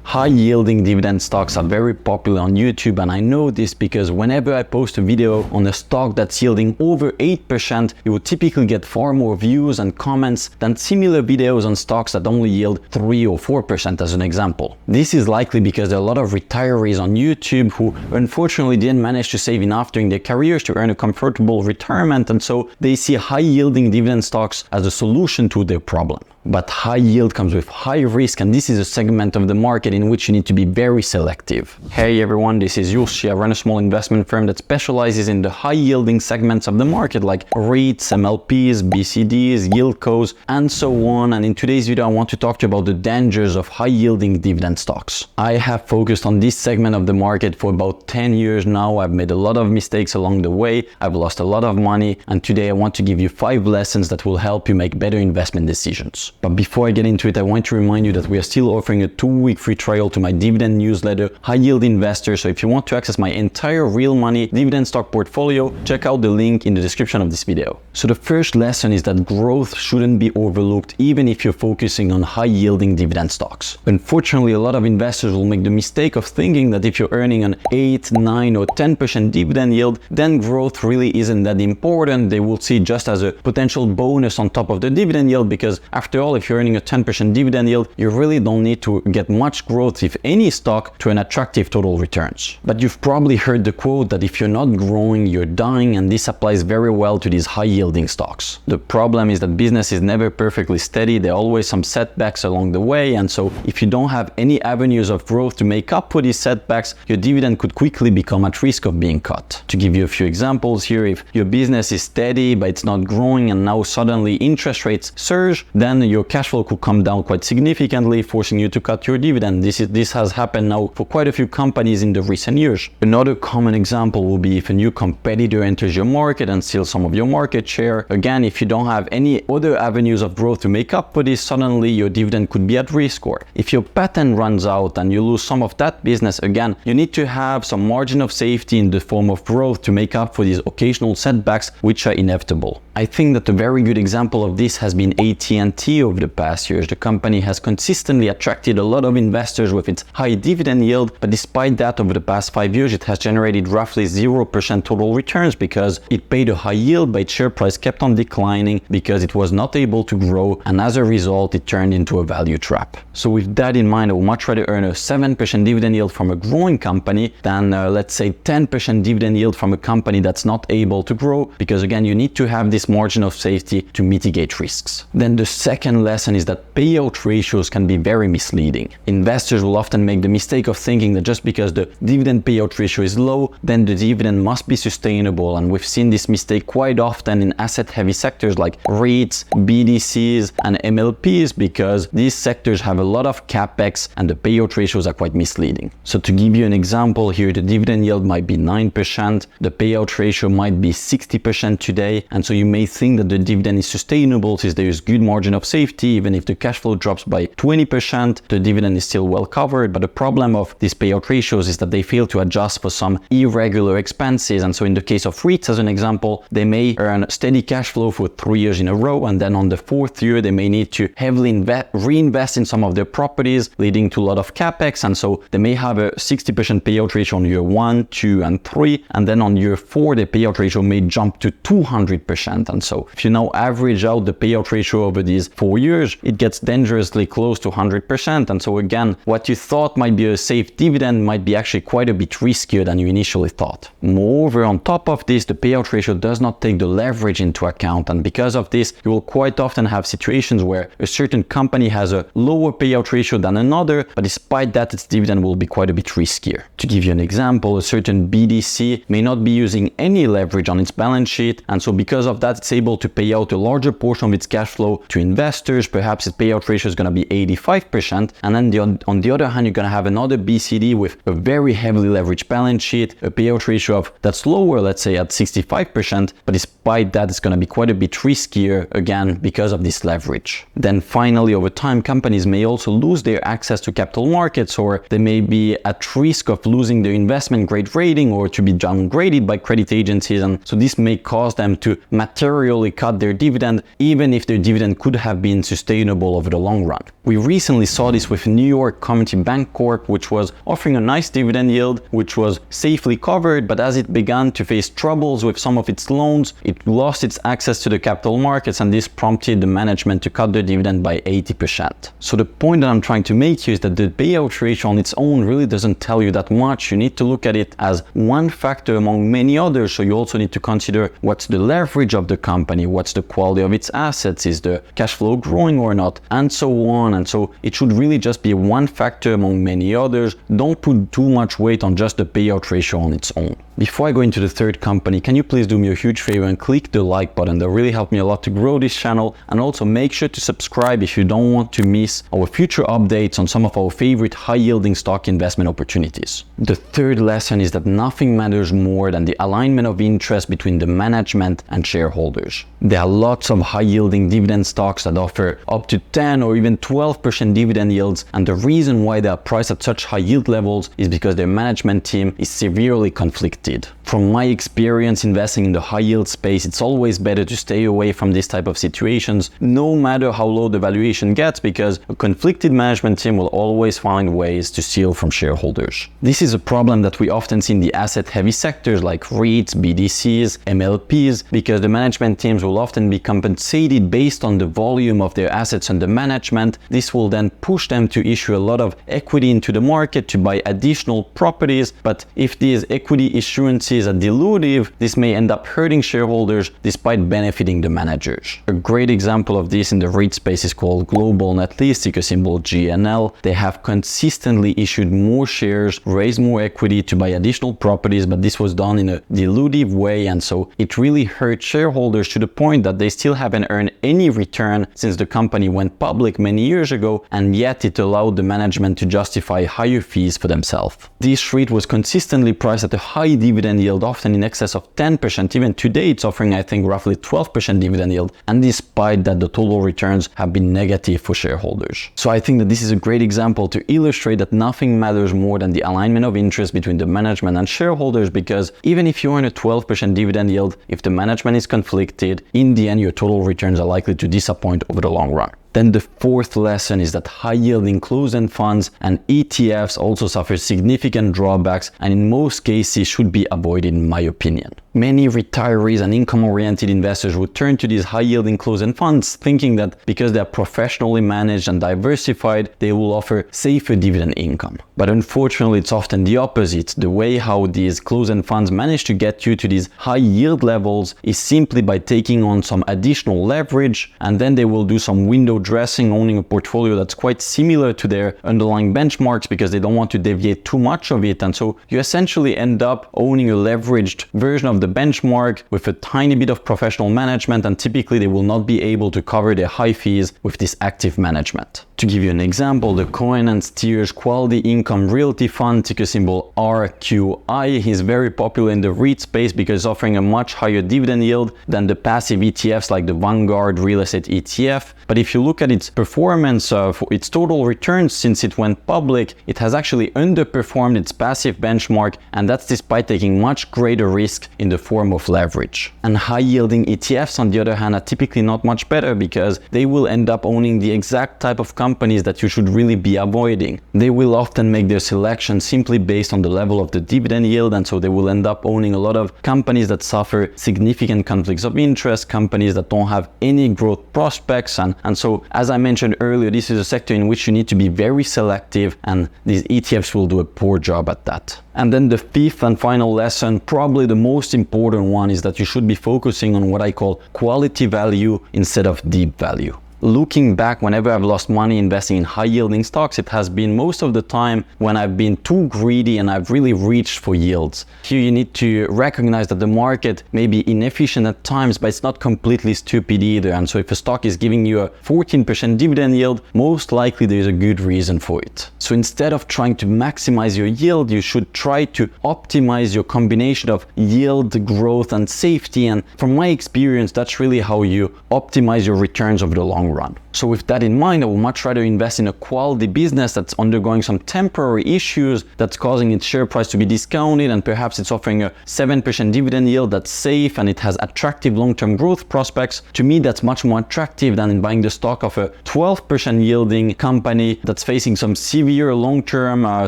High-yielding dividend stocks are very popular on YouTube, and I know this because whenever I post a video on a stock that's yielding over 8%, you will typically get far more views and comments than similar videos on stocks that only yield 3 or 4% as an example. This is likely because there are a lot of retirees on YouTube who unfortunately didn't manage to save enough during their careers to earn a comfortable retirement, and so they see high-yielding dividend stocks as a solution to their problem. But high yield comes with high risk, and this is a segment of the market in which you need to be very selective. Hey everyone, this is Yoshi. I run a small investment firm that specializes in the high yielding segments of the market like REITs, MLPs, BCDs, yieldcos, and so on. And in today's video, I want to talk to you about the dangers of high yielding dividend stocks. I have focused on this segment of the market for about 10 years now. I've made a lot of mistakes along the way. I've lost a lot of money. And today I want to give you 5 lessons that will help you make better investment decisions. But before I get into it, I want to remind you that we are still offering a 2-week free trial to my dividend newsletter, High Yield Investor. So if you want to access my entire real money dividend stock portfolio, check out the link in the description of this video. So the first lesson is that growth shouldn't be overlooked even if you're focusing on high yielding dividend stocks. Unfortunately, a lot of investors will make the mistake of thinking that if you're earning an 8, 9 or 10% dividend yield, then growth really isn't that important. They will see it just as a potential bonus on top of the dividend yield, because after all, if you're earning a 10% dividend yield, you really don't need to get much growth, if any, stock to an attractive total returns. But you've probably heard the quote that if you're not growing, you're dying, and this applies very well to these high yielding stocks. The problem is that business is never perfectly steady. There are always some setbacks along the way, and so if you don't have any avenues of growth to make up for these setbacks, your dividend could quickly become at risk of being cut. To give you a few examples here, if your business is steady but it's not growing and now suddenly interest rates surge, then your cash flow could come down quite significantly, forcing you to cut your dividend. This has happened now for quite a few companies in the recent years. Another common example will be if a new competitor enters your market and steals some of your market share. Again, if you don't have any other avenues of growth to make up for this, suddenly your dividend could be at risk. Or if your patent runs out and you lose some of that business, again, you need to have some margin of safety in the form of growth to make up for these occasional setbacks, which are inevitable. I think that a very good example of this has been at&t over the past years. The company has consistently attracted a lot of investors with its high dividend yield, but despite that, over the past 5 years, it has generated roughly 0% total returns because it paid a high yield, but its share price kept on declining because it was not able to grow, and as a result, it turned into a value trap. So with that in mind, I would much rather earn a 7% dividend yield from a growing company than let's say 10% dividend yield from a company that's not able to grow, because again, you need to have this margin of safety to mitigate risks. Then the second lesson is that payout ratios can be very misleading. Investors will often make the mistake of thinking that just because the dividend payout ratio is low, then the dividend must be sustainable, and we've seen this mistake quite often in asset-heavy sectors like REITs, BDCs, and MLPs, because these sectors have a lot of capex and the payout ratios are quite misleading. So to give you an example here, the dividend yield might be 9%, the payout ratio might be 60% today, and so you may think that the dividend is sustainable since there is good margin of safety. Even if the cash flow drops by 20%, the dividend is still well covered. But the problem of these payout ratios is that they fail to adjust for some irregular expenses. And so in the case of REITs, as an example, they may earn steady cash flow for 3 years in a row, and then on the 4th year, they may need to heavily reinvest in some of their properties, leading to a lot of capex. And so they may have a 60% payout ratio on year 1, 2, and 3, and then on year 4, the payout ratio may jump to 200%. And so if you now average out the payout ratio over these 4 years, it gets dangerously close to 100%. And so again, what you thought might be a safe dividend might be actually quite a bit riskier than you initially thought. Moreover, on top of this, the payout ratio does not take the leverage into account. And because of this, you will quite often have situations where a certain company has a lower payout ratio than another, but despite that, its dividend will be quite a bit riskier. To give you an example, a certain BDC may not be using any leverage on its balance sheet, and so because of that, it's able to pay out a larger portion of its cash flow to investors. Perhaps its payout ratio is going to be 85%, and then on the other hand, you're going to have another BCD with a very heavily leveraged balance sheet, a payout ratio of that's lower, let's say at 65%, but despite that, it's going to be quite a bit riskier, again, because of this leverage. Then finally, over time, companies may also lose their access to capital markets, or they may be at risk of losing their investment grade rating or to be downgraded by credit agencies, and so this may cause them to materially cut their dividend, even if their dividend could have been been sustainable over the long run. We recently saw this with New York Community Bank Corp, which was offering a nice dividend yield, which was safely covered, but as it began to face troubles with some of its loans, it lost its access to the capital markets, and this prompted the management to cut the dividend by 80%. So the point that I'm trying to make here is that the payout ratio on its own really doesn't tell you that much. You need to look at it as one factor among many others. So you also need to consider what's the leverage of the company, what's the quality of its assets, is the cash flow growing or not, and so on. And so it should really just be one factor among many others. Don't put too much weight on just the payout ratio on its own. Before I go into the third company, can you please do me a huge favor and click the like button? That really helped me a lot to grow this channel, and also make sure to subscribe if you don't want to miss our future updates on some of our favorite high-yielding stock investment opportunities. The third lesson is that nothing matters more than the alignment of interest between the management and shareholders. There are lots of high-yielding dividend stocks that offer up to 10 or even 12% dividend yields, and the reason why they are priced at such high yield levels is because their management team is severely conflicted. From my experience investing in the high yield space, it's always better to stay away from this type of situations, no matter how low the valuation gets, because a conflicted management team will always find ways to steal from shareholders. This is a problem that we often see in the asset heavy sectors like REITs, BDCs, MLPs, because the management teams will often be compensated based on the volume of their assets under management. This will then push them to issue a lot of equity into the market to buy additional properties, but if these equity issuances are dilutive, this may end up hurting shareholders despite benefiting the managers. A great example of this in the REIT space is called Global Net Lease, ticker symbol GNL. They have consistently issued more shares, raised more equity to buy additional properties, but this was done in a dilutive way, and so it really hurt shareholders to the point that they still haven't earned any return since the company went public many years ago, and yet it allowed the management to justify higher fees for themselves. This REIT was consistently priced at a high dividend yield, often in excess of 10%. Even today it's offering, I think, roughly 12% dividend yield, and despite that the total returns have been negative for shareholders. So I think that this is a great example to illustrate that nothing matters more than the alignment of interest between the management and shareholders, because even if you earn a 12% dividend yield, if the management is conflicted, in the end your total returns are likely to disappoint over the long run. Then the fourth lesson is that high-yielding closed-end funds and ETFs also suffer significant drawbacks, and in most cases should be avoided in my opinion. Many retirees and income-oriented investors would turn to these high-yielding closed-end funds thinking that because they are professionally managed and diversified, they will offer safer dividend income. But unfortunately, it's often the opposite. The way how these closed-end funds manage to get you to these high yield levels is simply by taking on some additional leverage, and then they will do some window dressing, owning a portfolio that's quite similar to their underlying benchmarks because they don't want to deviate too much of it. And so you essentially end up owning a leveraged version of the benchmark with a tiny bit of professional management, and typically they will not be able to cover their high fees with this active management. To give you an example, the Cohen & Steers Quality Income Realty Fund, ticker symbol RQI, is very popular in the REIT space because it's offering a much higher dividend yield than the passive ETFs like the Vanguard Real Estate ETF. But if you look at its performance for its total returns since it went public, it has actually underperformed its passive benchmark, and that's despite taking much greater risk in the form of leverage. And high-yielding ETFs, on the other hand, are typically not much better because they will end up owning the exact type of companies that you should really be avoiding. They will often make their selection simply based on the level of the dividend yield, and so they will end up owning a lot of companies that suffer significant conflicts of interest, companies that don't have any growth prospects, and so as I mentioned earlier, this is a sector in which you need to be very selective, and these ETFs will do a poor job at that. And then the fifth and final lesson, probably the most important one, is that you should be focusing on what I call quality value instead of deep value. Looking back, whenever I've lost money investing in high-yielding stocks, it has been most of the time when I've been too greedy and I've really reached for yields. Here you need to recognize that the market may be inefficient at times, but it's not completely stupid either. And so if a stock is giving you a 14% dividend yield, most likely there's a good reason for it. So instead of trying to maximize your yield, you should try to optimize your combination of yield, growth, and safety. And from my experience, that's really how you optimize your returns over the long long run. So with that in mind, I would much rather invest in a quality business that's undergoing some temporary issues, that's causing its share price to be discounted, and perhaps it's offering a 7% dividend yield that's safe and it has attractive long-term growth prospects. To me, that's much more attractive than in buying the stock of a 12% yielding company that's facing some severe long-term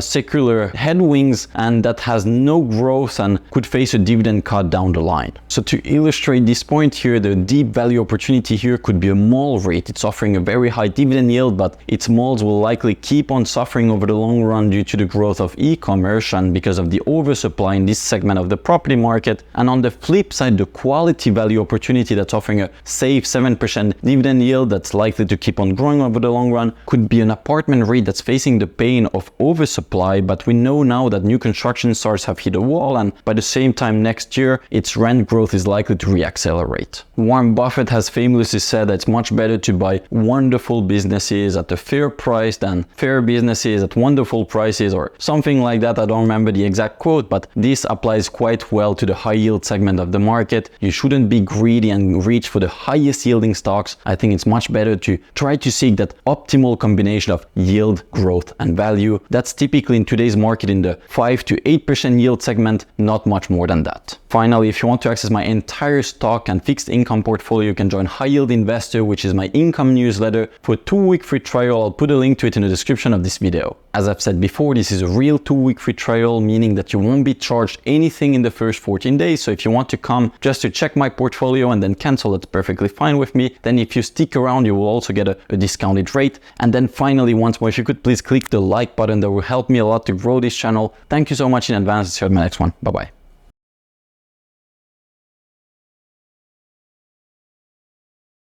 secular headwinds and that has no growth and could face a dividend cut down the line. So to illustrate this point here, the deep value opportunity here could be a mall REIT. It's offering a very high dividend yield, but its malls will likely keep on suffering over the long run due to the growth of e-commerce and because of the oversupply in this segment of the property market. And on the flip side, the quality value opportunity that's offering a safe 7% dividend yield that's likely to keep on growing over the long run could be an apartment REIT that's facing the pain of oversupply, but we know now that new construction starts have hit a wall, and by the same time next year, its rent growth is likely to reaccelerate. Warren Buffett has famously said that it's much better to buy wonderful businesses at a fair price than fair businesses at wonderful prices, or something like that. I don't remember the exact quote, but this applies quite well to the high yield segment of the market. You shouldn't be greedy and reach for the highest yielding stocks. I think it's much better to try to seek that optimal combination of yield, growth, and value. That's typically in today's market in the 5 to 8% yield segment, not much more than that. Finally, if you want to access my entire stock and fixed income portfolio, you can join High Yield Investor, which is my income newsletter. For a 2-week free trial, I'll put a link to it in the description of this video. As I've said before, this is a real 2-week free trial, meaning that you won't be charged anything in the first 14 days. So if you want to come just to check my portfolio and then cancel, that's perfectly fine with me. Then if you stick around, you will also get a discounted rate. And then finally, once more, if you could please click the like button, that will help me a lot to grow this channel. Thank you so much in advance. See you at my next one. Bye-bye.